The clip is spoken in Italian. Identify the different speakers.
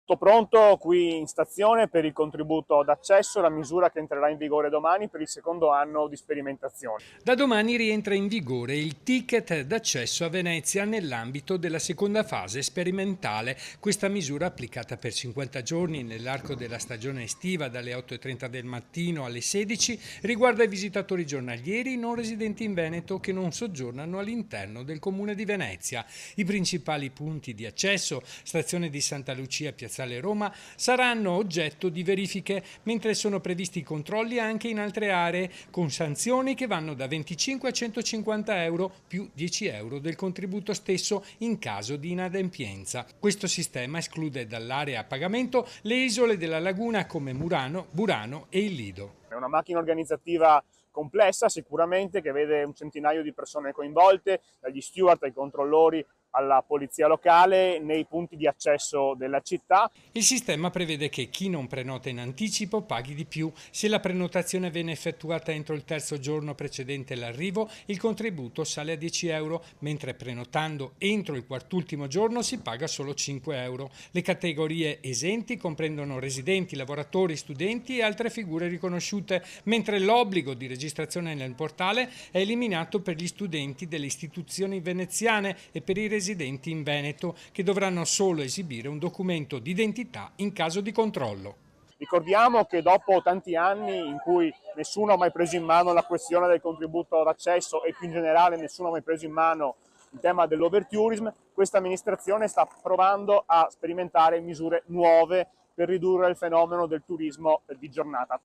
Speaker 1: Tutto pronto qui in stazione per il contributo d'accesso, la misura che entrerà in vigore domani per il secondo anno di sperimentazione.
Speaker 2: Da domani rientra in vigore il ticket d'accesso a Venezia nell'ambito della seconda fase sperimentale. Questa misura, applicata per 50 giorni nell'arco della stagione estiva dalle 8:30 del mattino alle 16, riguarda i visitatori giornalieri non residenti in Veneto che non soggiornano all'interno del comune di Venezia. I principali punti di accesso, stazione di Santa Lucia, Piazzale Roma, saranno oggetto di verifiche, mentre sono previsti controlli anche in altre aree, con sanzioni che vanno da 25 a 150 euro più 10 euro del contributo stesso in caso di inadempienza. Questo sistema esclude dall'area a pagamento le isole della laguna come Murano, Burano e il Lido.
Speaker 1: È una macchina organizzativa complessa sicuramente, che vede un centinaio di persone coinvolte, dagli steward ai controllori alla polizia locale nei punti di accesso della città.
Speaker 2: Il sistema prevede che chi non prenota in anticipo paghi di più. Se la prenotazione viene effettuata entro il terzo giorno precedente l'arrivo, il contributo sale a 10 euro, mentre prenotando entro il quartultimo giorno si paga solo 5 euro. Le categorie esenti comprendono residenti, lavoratori, studenti e altre figure riconosciute, mentre l'obbligo di registrazione nel portale è eliminato per gli studenti delle istituzioni veneziane e per i residenti in Veneto, che dovranno solo esibire un documento d'identità in caso di controllo.
Speaker 1: Ricordiamo che dopo tanti anni in cui nessuno ha mai preso in mano la questione del contributo d'accesso e più in generale nessuno ha mai preso in mano il tema dell'overtourism, questa amministrazione sta provando a sperimentare misure nuove per ridurre il fenomeno del turismo di giornata.